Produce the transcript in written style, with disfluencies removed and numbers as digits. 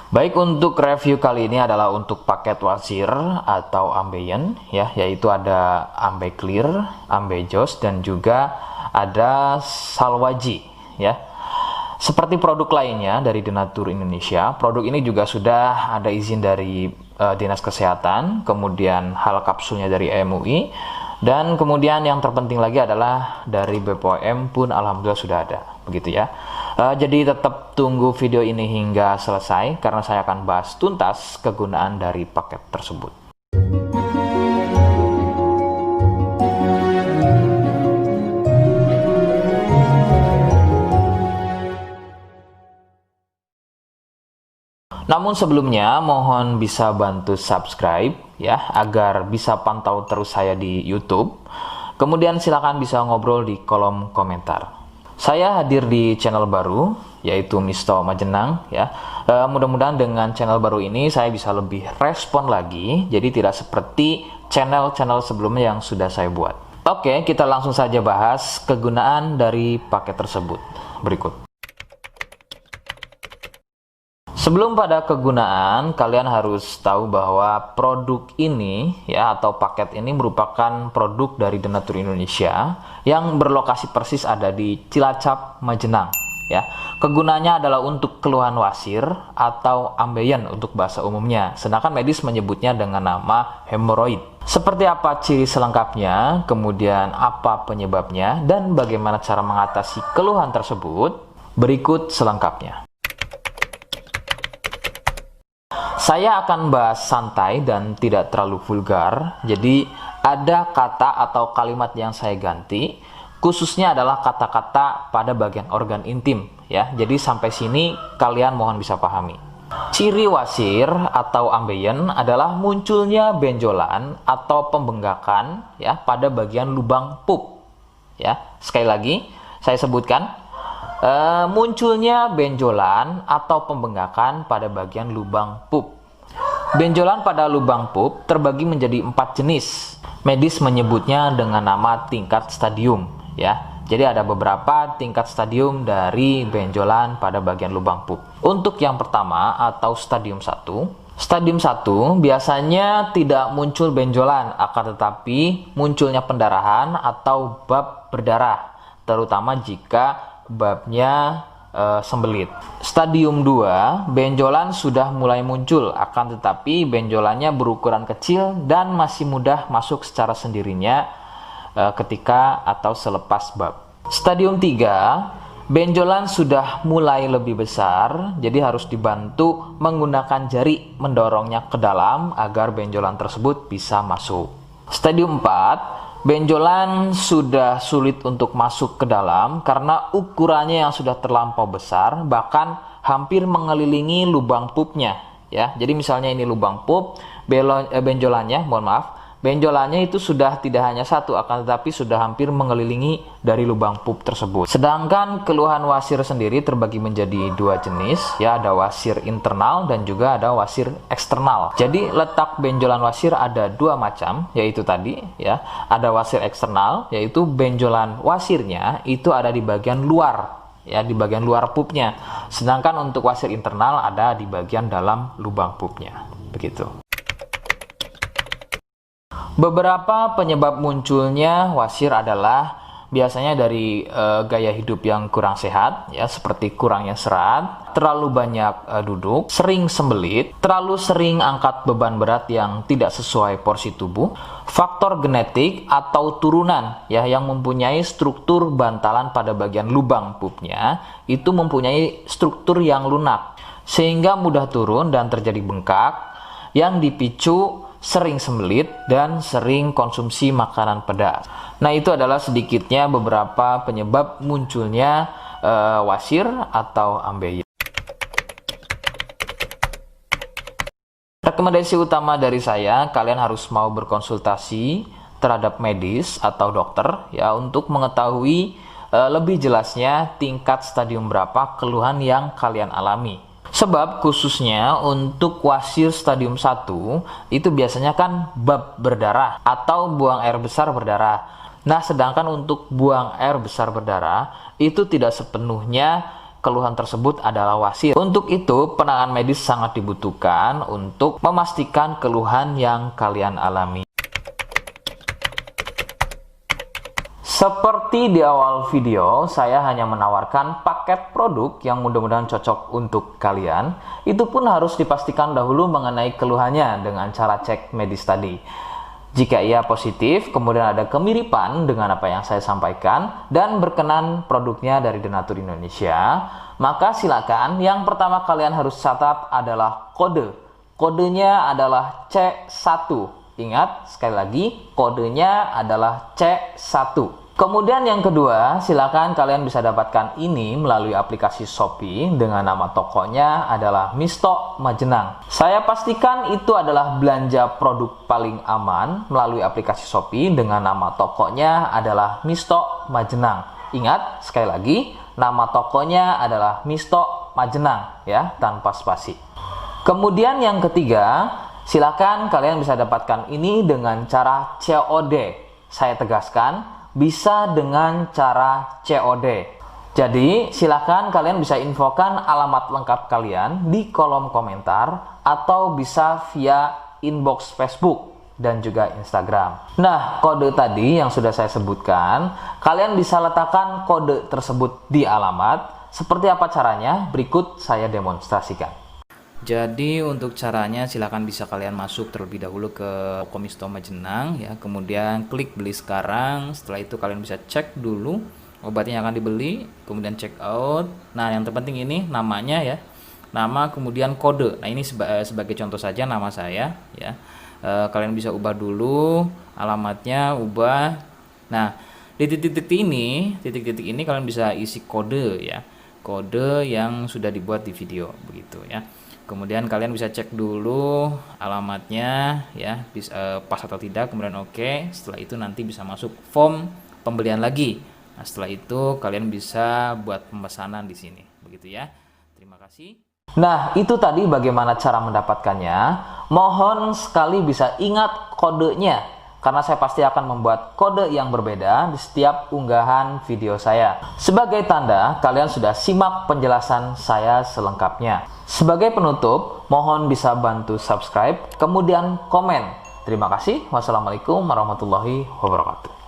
Baik, untuk review kali ini adalah untuk paket wasir atau ambeien ya, yaitu ada ambe clear, ambe jos, dan juga ada salwaji ya. Seperti produk lainnya dari Denatur Indonesia, produk ini juga sudah ada izin dari Dinas Kesehatan, kemudian hal kapsulnya dari MUI, dan kemudian yang terpenting lagi adalah dari BPOM pun alhamdulillah sudah ada, begitu ya. Jadi tetap tunggu video ini hingga selesai karena saya akan bahas tuntas kegunaan dari paket tersebut. Namun sebelumnya mohon bisa bantu subscribe ya agar bisa pantau terus saya di YouTube. Kemudian silakan bisa ngobrol di kolom komentar. Saya hadir di channel baru yaitu Misto Majenang ya. Mudah-mudahan dengan channel baru ini saya bisa lebih respon lagi. Jadi tidak seperti channel-channel sebelumnya yang sudah saya buat. Oke, kita langsung saja bahas kegunaan dari paket tersebut. Berikut. Sebelum pada kegunaan, kalian harus tahu bahwa produk ini ya atau paket ini merupakan produk dari Denatur Indonesia yang berlokasi persis ada di Cilacap, Majenang ya. Kegunaannya adalah untuk keluhan wasir atau ambeien untuk bahasa umumnya, sedangkan medis menyebutnya dengan nama hemoroid. Seperti apa ciri selengkapnya, kemudian apa penyebabnya, dan bagaimana cara mengatasi keluhan tersebut, berikut selengkapnya. Saya akan bahas santai dan tidak terlalu vulgar, jadi ada kata atau kalimat yang saya ganti, khususnya adalah kata-kata pada bagian organ intim ya. Jadi sampai sini kalian mohon bisa pahami. Ciri wasir atau ambeien adalah munculnya benjolan atau pembengkakan ya pada bagian lubang pup ya. Sekali lagi saya sebutkan, munculnya benjolan atau pembengkakan pada bagian lubang pup. Benjolan pada lubang pup terbagi menjadi 4 jenis. Medis menyebutnya dengan nama tingkat stadium ya. Jadi ada beberapa tingkat stadium dari benjolan pada bagian lubang pup. Untuk yang pertama atau stadium 1, stadium 1 biasanya tidak muncul benjolan, akan tetapi munculnya pendarahan atau bab berdarah, terutama jika babnya sembelit. Stadium 2, benjolan sudah mulai muncul, akan tetapi benjolannya berukuran kecil dan masih mudah masuk secara sendirinya ketika atau selepas bab. Stadium 3, benjolan sudah mulai lebih besar, jadi harus dibantu menggunakan jari mendorongnya ke dalam agar benjolan tersebut bisa masuk. Stadium 4, benjolan sudah sulit untuk masuk ke dalam karena ukurannya yang sudah terlampau besar, bahkan hampir mengelilingi lubang pupnya ya. Jadi misalnya ini lubang pup, benjolannya, mohon maaf, benjolannya itu sudah tidak hanya satu, akan tetapi sudah hampir mengelilingi dari lubang pup tersebut. Sedangkan keluhan wasir sendiri terbagi menjadi 2 jenis ya, ada wasir internal dan juga ada wasir eksternal. Jadi letak benjolan wasir ada 2 macam, yaitu tadi ya, ada wasir eksternal yaitu benjolan wasirnya itu ada di bagian luar ya, di bagian luar pupnya. Sedangkan untuk wasir internal ada di bagian dalam lubang pupnya. Begitu. Beberapa penyebab munculnya wasir adalah biasanya dari gaya hidup yang kurang sehat ya, seperti kurangnya serat, terlalu banyak duduk, sering sembelit, terlalu sering angkat beban berat yang tidak sesuai porsi tubuh, faktor genetik atau turunan ya yang mempunyai struktur bantalan pada bagian lubang pupnya itu mempunyai struktur yang lunak sehingga mudah turun dan terjadi bengkak yang dipicu sering sembelit dan sering konsumsi makanan pedas. Nah, itu adalah sedikitnya beberapa penyebab munculnya wasir atau ambeien. Rekomendasi utama dari saya, kalian harus mau berkonsultasi terhadap medis atau dokter ya untuk mengetahui lebih jelasnya tingkat stadium berapa keluhan yang kalian alami. Sebab khususnya untuk wasir stadium 1 itu biasanya kan bab berdarah atau buang air besar berdarah. Nah, sedangkan untuk buang air besar berdarah itu tidak sepenuhnya keluhan tersebut adalah wasir. Untuk itu, penanganan medis sangat dibutuhkan untuk memastikan keluhan yang kalian alami. Seperti di awal video, saya hanya menawarkan paket produk yang mudah-mudahan cocok untuk kalian. Itu pun harus dipastikan dahulu mengenai keluhannya dengan cara cek medis tadi. Jika ia positif, kemudian ada kemiripan dengan apa yang saya sampaikan, dan berkenan produknya dari Denatur Indonesia, maka silakan. Yang pertama kalian harus catat adalah kode. Kodenya adalah C1. Ingat, sekali lagi, kodenya adalah C1. Kemudian yang kedua, silakan kalian bisa dapatkan ini melalui aplikasi Shopee dengan nama tokonya adalah Misto Majenang. Saya pastikan itu adalah belanja produk paling aman melalui aplikasi Shopee dengan nama tokonya adalah Misto Majenang. Ingat, sekali lagi, nama tokonya adalah Misto Majenang ya, tanpa spasi. Kemudian yang ketiga, silakan kalian bisa dapatkan ini dengan cara COD. Saya tegaskan, bisa dengan cara COD. Jadi silakan kalian bisa infokan alamat lengkap kalian di kolom komentar atau bisa via inbox Facebook dan juga Instagram. Nah, kode tadi yang sudah saya sebutkan, kalian bisa letakkan kode tersebut di alamat. Seperti apa caranya? Berikut saya demonstrasikan. Jadi untuk caranya silakan bisa kalian masuk terlebih dahulu ke toko Misto Majenang ya, kemudian klik beli sekarang. Setelah itu kalian bisa cek dulu obatnya yang akan dibeli, kemudian check out. Nah, yang terpenting ini namanya ya, nama kemudian kode. Nah, ini sebagai contoh saja nama saya ya. Kalian bisa ubah dulu alamatnya, ubah. Nah, di titik-titik ini kalian bisa isi kode ya, kode yang sudah dibuat di video begitu ya. Kemudian kalian bisa cek dulu alamatnya ya, pas atau tidak, kemudian oke. Setelah itu nanti bisa masuk form pembelian lagi. Nah, setelah itu kalian bisa buat pemesanan di sini begitu ya. Terima kasih. Nah, itu tadi bagaimana cara mendapatkannya. Mohon sekali bisa ingat kodenya, karena saya pasti akan membuat kode yang berbeda di setiap unggahan video saya. Sebagai tanda, kalian sudah simak penjelasan saya selengkapnya. Sebagai penutup, mohon bisa bantu subscribe, kemudian komen. Terima kasih. Wassalamualaikum warahmatullahi wabarakatuh.